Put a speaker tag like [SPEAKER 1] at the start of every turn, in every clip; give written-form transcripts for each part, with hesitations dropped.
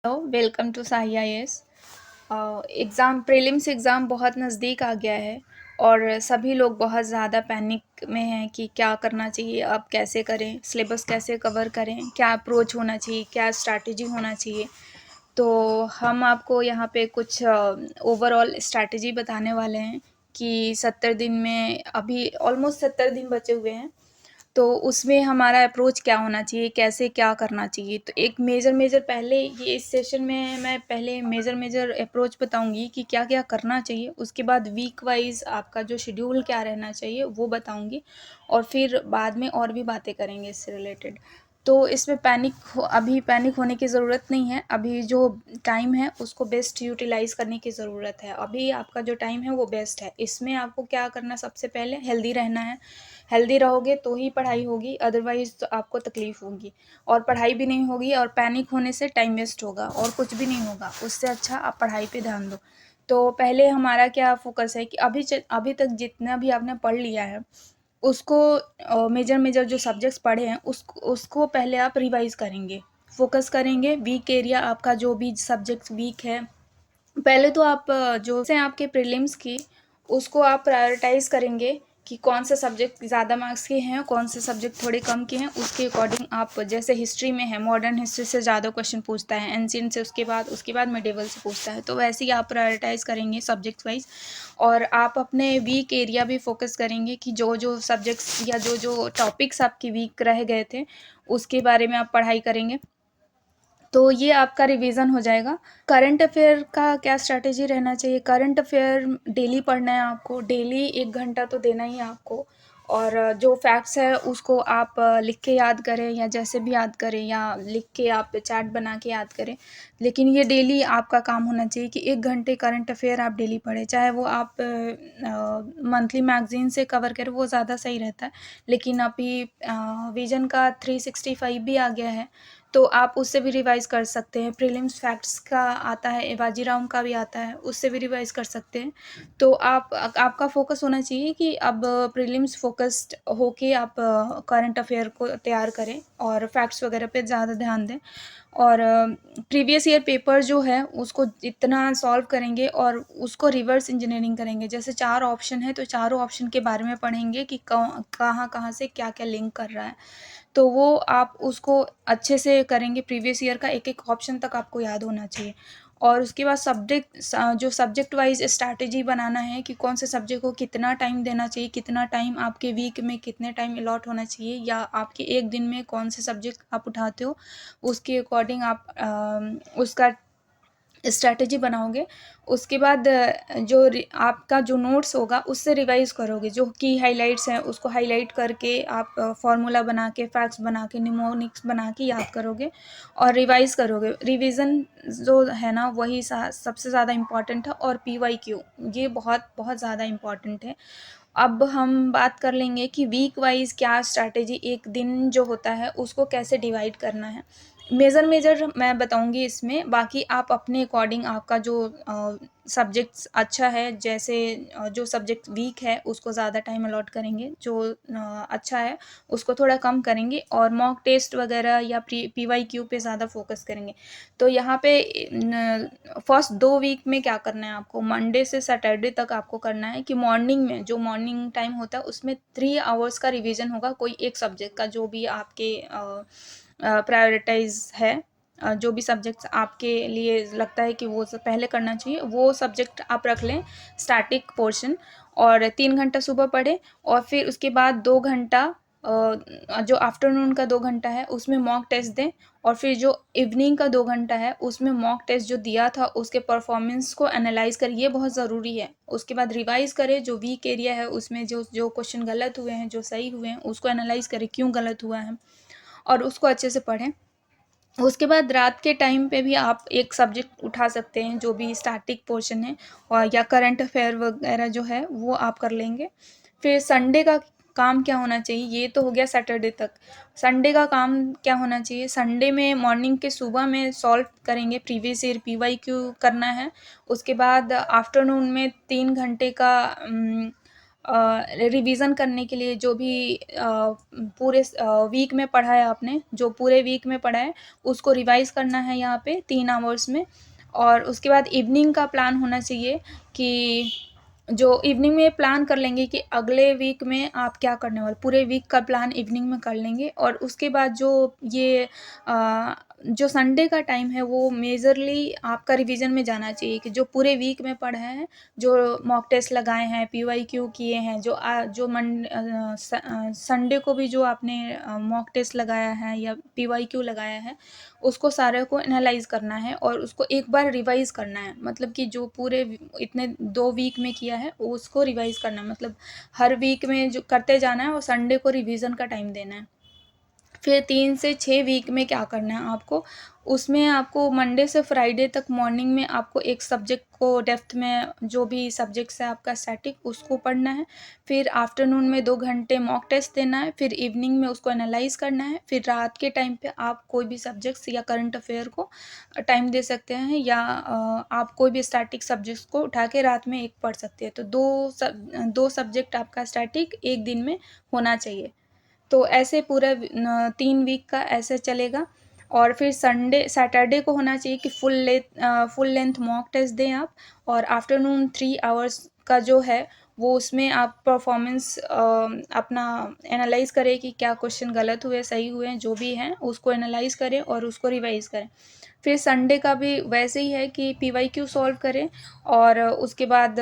[SPEAKER 1] Hello, welcome to Sahi IAS. Exam prelims exam बहुत नज़दीक आ गया है और सभी लोग बहुत ज़्यादा पैनिक में हैं कि क्या करना चाहिए, अब कैसे करें, सिलेबस कैसे कवर करें, क्या अप्रोच होना चाहिए, क्या स्ट्रैटेजी होना चाहिए। तो हम आपको यहाँ पे कुछ ओवरऑल स्ट्रैटेजी बताने वाले हैं कि 70 दिन में अभी ऑलमोस्ट 70 दिन बचे हुए हैं। तो उसमें हमारा अप्रोच क्या होना चाहिए, कैसे क्या करना चाहिए। तो एक मेजर पहले ये इस सेशन में मैं पहले मेजर अप्रोच बताऊंगी कि क्या क्या करना चाहिए। उसके बाद वीक वाइज आपका जो शेड्यूल क्या रहना चाहिए वो बताऊंगी और फिर बाद में और भी बातें करेंगे इससे रिलेटेड। तो इसमें अभी पैनिक होने की ज़रूरत नहीं है। अभी जो टाइम है उसको बेस्ट यूटिलाइज़ करने की ज़रूरत है। अभी आपका जो टाइम है वो बेस्ट है। इसमें आपको क्या करना, सबसे पहले हेल्दी रहना है। हेल्दी रहोगे तो ही पढ़ाई होगी, अदरवाइज़ तो आपको तकलीफ़ होगी और पढ़ाई भी नहीं होगी और पैनिक होने से टाइम वेस्ट होगा और कुछ भी नहीं होगा। उससे अच्छा आप पढ़ाई पे ध्यान दो। तो पहले हमारा क्या फ़ोकस है कि अभी तक जितना भी आपने पढ़ लिया है उसको मेजर जो सब्जेक्ट्स पढ़े हैं उसको पहले आप रिवाइज़ करेंगे, फ़ोकस करेंगे। वीक एरिया आपका जो भी सब्जेक्ट्स वीक है, पहले तो आप जो से आपके प्रीलिम्स की उसको आप प्रायोरिटाइज़ करेंगे कि कौन से सब्जेक्ट ज़्यादा मार्क्स के हैं, कौन से सब्जेक्ट थोड़े कम के हैं। उसके अकॉर्डिंग आप, जैसे हिस्ट्री में है, मॉडर्न हिस्ट्री से ज़्यादा क्वेश्चन पूछता है, एंशिएंट से उसके बाद मिडिवल से पूछता है, तो वैसे ही आप प्रायोरिटाइज़ करेंगे सब्जेक्ट वाइज। और आप अपने वीक एरिया भी फोकस करेंगे कि जो जो सब्जेक्ट्स या जो जो टॉपिक्स आपके वीक रह गए थे उसके बारे में आप पढ़ाई करेंगे। तो ये आपका रिवीजन हो जाएगा। करंट अफेयर का क्या स्ट्रैटेजी रहना चाहिए। करंट अफेयर डेली पढ़ना है आपको, डेली 1 घंटा तो देना ही है आपको। और जो फैक्ट्स है उसको आप लिख के याद करें या जैसे भी याद करें, या लिख के आप चैट बना के याद करें। लेकिन ये डेली आपका काम होना चाहिए कि 1 घंटे करंट अफेयर आप डेली पढ़ें। चाहे वो आप मंथली मैगजीन से कवर करें, वो ज़्यादा सही रहता है। लेकिन अभी विजन का 365 भी आ गया है, तो आप उससे भी रिवाइज़ कर सकते हैं। प्रीलिम्स फैक्ट्स का आता है, बाजीराव का भी आता है, उससे भी रिवाइज़ कर सकते हैं। तो आपका फ़ोकस होना चाहिए कि अब प्रीलिम्स फ़ोकस्ड होके आप करंट अफेयर को तैयार करें और फैक्ट्स वगैरह पे ज़्यादा ध्यान दें। और प्रीवियस ईयर पेपर जो है उसको जितना सॉल्व करेंगे और उसको रिवर्स इंजीनियरिंग करेंगे। जैसे 4 ऑप्शन है तो चारों ऑप्शन के बारे में पढ़ेंगे कि कहाँ से क्या-क्या लिंक कर रहा है। तो वो आप उसको अच्छे से करेंगे। प्रीवियस ईयर का एक-एक ऑप्शन तक आपको याद होना चाहिए। और उसके बाद जो सब्जेक्ट वाइज़ स्ट्रैटेजी बनाना है कि कौन से सब्जेक्ट को कितना टाइम देना चाहिए, कितना टाइम आपके वीक में कितने टाइम अलॉट होना चाहिए, या आपके एक दिन में कौन से सब्जेक्ट आप उठाते हो, उसके अकॉर्डिंग आप उसका स्ट्रैटेजी बनाओगे। उसके बाद आपका जो नोट्स होगा उससे रिवाइज़ करोगे। जो की हाइलाइट्स हैं उसको हाइलाइट करके आप फार्मूला बना के, फैक्ट्स बना के, निमोनिक्स बना के याद करोगे और रिवाइज़ करोगे। रिवीजन जो है ना वही सबसे ज़्यादा इम्पॉर्टेंट है। और पीवाईक्यू ये बहुत बहुत ज़्यादा इम्पॉर्टेंट है। अब हम बात कर लेंगे कि वीक वाइज क्या स्ट्रैटेजी, एक दिन जो होता है उसको कैसे डिवाइड करना है। मेजर मैं बताऊंगी इसमें, बाकी आप अपने अकॉर्डिंग आपका जो सब्जेक्ट्स अच्छा है, जैसे जो सब्जेक्ट वीक है उसको ज़्यादा टाइम अलॉट करेंगे, जो अच्छा है उसको थोड़ा कम करेंगे, और मॉक टेस्ट वगैरह या पीवाईक्यू पे ज़्यादा फोकस करेंगे। तो यहाँ पे फर्स्ट 2 वीक में क्या करना है आपको, मंडे से सैटरडे तक आपको करना है कि मॉर्निंग में, जो मॉर्निंग टाइम होता है उसमें 3 आवर्स का रिवीजन होगा कोई एक सब्जेक्ट का, जो भी आपके प्रायोरिटाइज है। जो भी सब्जेक्ट्स आपके लिए लगता है कि वो सब पहले करना चाहिए, वो सब्जेक्ट आप रख लें स्टैटिक पोर्शन। और 3 घंटा सुबह पढ़ें और फिर उसके बाद 2 घंटा जो आफ्टरनून का 2 घंटा है उसमें मॉक टेस्ट दें। और फिर जो इवनिंग का 2 घंटा है उसमें मॉक टेस्ट जो दिया था उसके परफॉर्मेंस को एनालाइज करें, ये बहुत ज़रूरी है। उसके बाद रिवाइज करें, जो वीक एरिया है उसमें जो जो क्वेश्चन गलत हुए हैं, जो सही हुए हैं, उसको एनालाइज करें क्यों गलत हुआ है, और उसको अच्छे से पढ़ें। उसके बाद रात के टाइम पे भी आप एक सब्जेक्ट उठा सकते हैं, जो भी स्टैटिक पोर्शन है, और या करंट अफेयर वगैरह जो है वो आप कर लेंगे। फिर संडे का काम क्या होना चाहिए, ये तो हो गया सैटरडे तक। संडे का काम क्या होना चाहिए, संडे में मॉर्निंग के सुबह में सॉल्व करेंगे, प्रीवियस ईयर पीवाईक्यू करना है। उसके बाद आफ्टरनून में 3 घंटे का रिवीजन करने के लिए जो भी पूरे वीक में पढ़ा है आपने, जो पूरे वीक में पढ़ा है उसको रिवाइज करना है यहाँ पे 3 आवर्स में। और उसके बाद इवनिंग का प्लान होना चाहिए कि जो इवनिंग में प्लान कर लेंगे कि अगले वीक में आप क्या करने वाले, पूरे वीक का प्लान इवनिंग में कर लेंगे। और उसके बाद जो संडे का टाइम है वो मेजरली आपका रिवीजन में जाना चाहिए कि जो पूरे वीक में पढ़ा है, जो मॉक टेस्ट लगाए हैं, पीवाईक्यू किए हैं, जो संडे को भी जो आपने मॉक टेस्ट लगाया है या पीवाईक्यू लगाया है, उसको सारे को एनालाइज करना है और उसको एक बार रिवाइज करना है। मतलब कि जो पूरे इतने 2 वीक में किया है उसको रिवाइज करना है, मतलब हर वीक में जो करते जाना है और संडे को रिवीजन का टाइम देना है। फिर 3 से 6 वीक में क्या करना है आपको, उसमें आपको मंडे से फ्राइडे तक मॉर्निंग में आपको एक सब्जेक्ट को डेप्थ में, जो भी सब्जेक्ट्स है आपका स्टैटिक, उसको पढ़ना है। फिर आफ्टरनून में 2 घंटे मॉक टेस्ट देना है। फिर इवनिंग में उसको एनालाइज करना है। फिर रात के टाइम पे आप कोई भी सब्जेक्ट्स या करंट अफेयर को टाइम दे सकते हैं, या आप कोई भी स्टैटिक सब्जेक्ट्स को उठा के रात में एक पढ़ सकते हैं। तो दो सब्जेक्ट आपका स्टैटिक एक दिन में होना चाहिए। तो ऐसे पूरा 3 वीक का ऐसे चलेगा। और फिर संडे सैटरडे को होना चाहिए कि फुल लेंथ मॉक टेस्ट दें आप। और आफ्टरनून 3 आवर्स का जो है वो, उसमें आप परफॉर्मेंस अपना एनालाइज करें कि क्या क्वेश्चन गलत हुए, सही हुए, जो भी हैं उसको एनालाइज करें और उसको रिवाइज करें। फिर संडे का भी वैसे ही है कि पीवाईक्यू सॉल्व करें और उसके बाद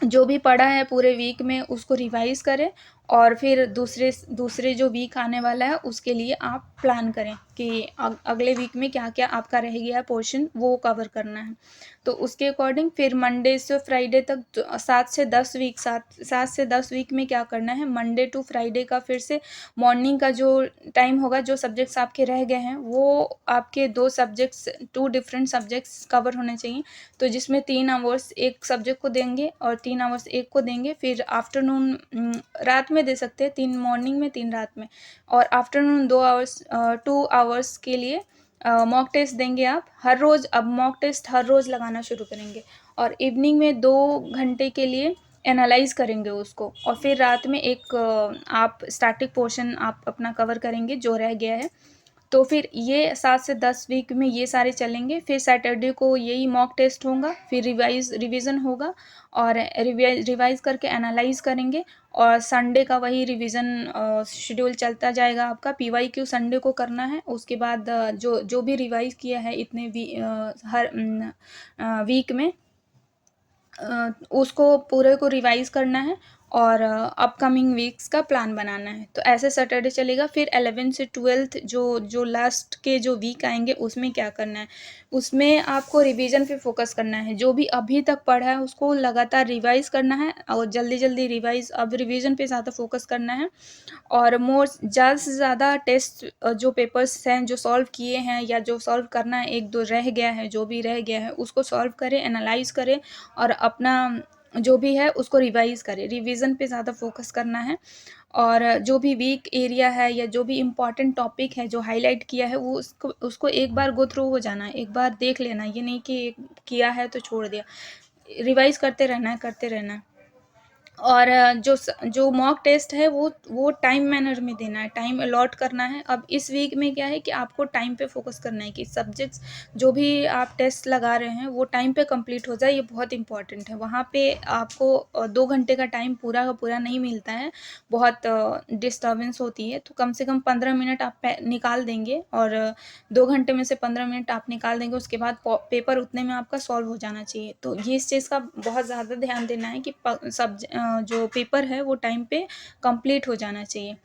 [SPEAKER 1] जो भी पढ़ा है पूरे वीक में उसको रिवाइज करें। और फिर दूसरे दूसरे जो वीक आने वाला है उसके लिए आप प्लान करें कि अगले वीक में क्या क्या आपका रह गया पोर्शन वो कवर करना है। तो उसके अकॉर्डिंग फिर मंडे से फ्राइडे तक 7 से 10 वीक में क्या करना है, मंडे टू फ्राइडे का फिर से मॉर्निंग का जो टाइम होगा, जो सब्जेक्ट्स आपके रह गए हैं वो आपके 2 डिफरेंट सब्जेक्ट्स कवर होने चाहिए। तो जिसमें 3 आवर्स एक सब्जेक्ट को देंगे और 3 आवर्स एक को देंगे। फिर आफ्टरनून रात में दे सकते हैं, 3 मॉर्निंग में 3 रात में। और आफ्टरनून 2 आवर्स के लिए मॉक टेस्ट देंगे आप हर रोज़। अब मॉक टेस्ट हर रोज़ लगाना शुरू करेंगे और इवनिंग में 2 घंटे के लिए एनालाइज करेंगे उसको। और फिर रात में एक आप स्टैटिक पोर्शन आप अपना कवर करेंगे जो रह गया है। तो फिर ये 7 से 10 वीक में ये सारे चलेंगे। फिर सैटरडे को यही मॉक टेस्ट होगा, फिर रिवीजन होगा और रिवाइज करके एनालाइज करेंगे। और संडे का वही रिवीजन शेड्यूल चलता जाएगा आपका। पीवाईक्यू संडे को करना है। उसके बाद जो जो भी रिवाइज किया है इतने हर वीक में उसको पूरे को रिवाइज करना है और अपकमिंग वीक्स का प्लान बनाना है। तो ऐसे सैटरडे चलेगा। फिर 11 से 12 जो जो लास्ट के जो वीक आएंगे उसमें क्या करना है, उसमें आपको रिवीजन पे फोकस करना है। जो भी अभी तक पढ़ा है उसको लगातार रिवाइज करना है और जल्दी जल्दी रिवाइज, अब रिवीजन पे ज़्यादा फोकस करना है। और ज़्यादा से ज़्यादा टेस्ट जो पेपर्स हैं जो सॉल्व किए हैं या जो सॉल्व करना है, एक दो रह गया है, जो भी रह गया है उसको सॉल्व करें, एनालाइज करें और अपना जो भी है उसको रिवाइज करें। रिवीजन पे ज़्यादा फोकस करना है। और जो भी वीक एरिया है या जो भी इम्पॉर्टेंट टॉपिक है जो हाईलाइट किया है वो उसको एक बार गो थ्रू हो जाना है, एक बार देख लेना। ये नहीं कि किया है तो छोड़ दिया, रिवाइज करते रहना है, करते रहना है। और जो मॉक टेस्ट है वो टाइम मैनर में देना है, टाइम अलॉट करना है। अब इस वीक में क्या है कि आपको टाइम पे फोकस करना है कि सब्जेक्ट्स जो भी आप टेस्ट लगा रहे हैं वो टाइम पे कंप्लीट हो जाए। ये बहुत इंपॉर्टेंट है। वहाँ पे आपको 2 घंटे का टाइम पूरा का पूरा नहीं मिलता है, बहुत डिस्टर्बेंस होती है। तो कम से कम 15 मिनट आप निकाल देंगे और 2 घंटे में से 15 मिनट आप निकाल देंगे। उसके बाद पेपर उतने में आपका सॉल्व हो जाना चाहिए। तो ये इस चीज़ का बहुत ज़्यादा ध्यान देना है कि जो पेपर है वो टाइम पे कंप्लीट हो जाना चाहिए।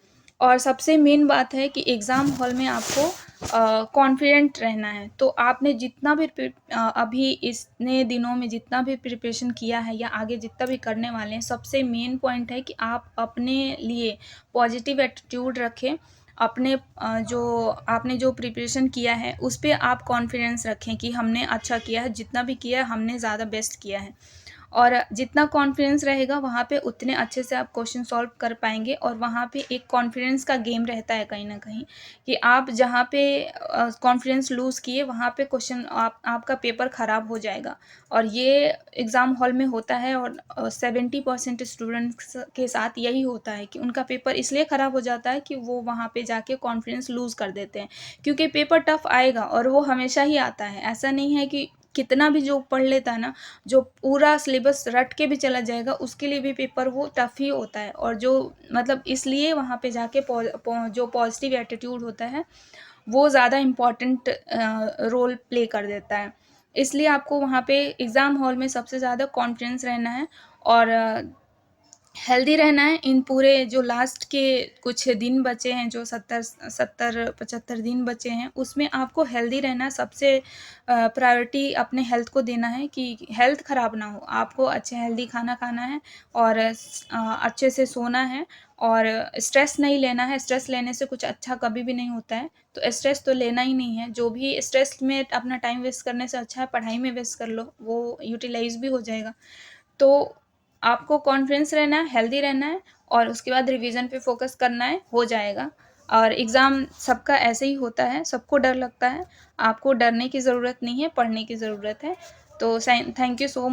[SPEAKER 1] और सबसे मेन बात है कि एग्ज़ाम हॉल में आपको कॉन्फिडेंट रहना है। तो आपने जितना भी अभी इतने दिनों में जितना भी प्रिपरेशन किया है या आगे जितना भी करने वाले हैं, सबसे मेन पॉइंट है कि आप अपने लिए पॉजिटिव एटीट्यूड रखें। अपने जो आपने जो प्रिपरेशन किया है उस पे आप कॉन्फिडेंस रखें कि हमने अच्छा किया है, जितना भी किया है हमने ज़्यादा बेस्ट किया है। और जितना कॉन्फिडेंस रहेगा वहाँ पे उतने अच्छे से आप क्वेश्चन सॉल्व कर पाएँगे और वहाँ पे एक कॉन्फिडेंस का गेम रहता है कहीं न कहीं कि आप जहाँ पे कॉन्फिडेंस लूज़ किए वहाँ पे क्वेश्चन आपका पेपर ख़राब हो जाएगा। और ये एग्ज़ाम हॉल में होता है और 70% स्टूडेंट्स के साथ यही होता है कि उनका पेपर इसलिए ख़राब हो जाता है कि वो वहाँ पे जाके कॉन्फिडेंस लूज़ कर देते हैं। क्योंकि पेपर टफ़ आएगा और वो हमेशा ही आता है। ऐसा नहीं है कि कितना भी जो पढ़ लेता है ना, जो पूरा सिलेबस रट के भी चला जाएगा, उसके लिए भी पेपर वो टफ़ ही होता है। और जो मतलब इसलिए वहाँ पे जाके जो पॉज़िटिव एटीट्यूड होता है, वो ज़्यादा इम्पोर्टेंट रोल प्ले कर देता है। इसलिए आपको वहाँ पे एग्ज़ाम हॉल में सबसे ज़्यादा कॉन्फिडेंस रहना है और हेल्दी रहना है। इन पूरे जो लास्ट के कुछ दिन बचे हैं, जो 75 दिन बचे हैं, उसमें आपको हेल्दी रहना है। सबसे प्रायोरिटी अपने हेल्थ को देना है कि हेल्थ ख़राब ना हो। आपको अच्छे हेल्दी खाना खाना है और अच्छे से सोना है और स्ट्रेस नहीं लेना है। स्ट्रेस लेने से कुछ अच्छा कभी भी नहीं होता है, तो स्ट्रेस तो लेना ही नहीं है। जो भी स्ट्रेस में अपना टाइम वेस्ट करने से अच्छा है पढ़ाई में वेस्ट कर लो, वो यूटिलाइज़ भी हो जाएगा। तो आपको कॉन्फिडेंस रहना है, हेल्दी रहना है और उसके बाद रिवीजन पे फोकस करना है, हो जाएगा। और एग्ज़ाम सबका ऐसे ही होता है, सबको डर लगता है। आपको डरने की ज़रूरत नहीं है, पढ़ने की ज़रूरत है। तो थैंक यू सो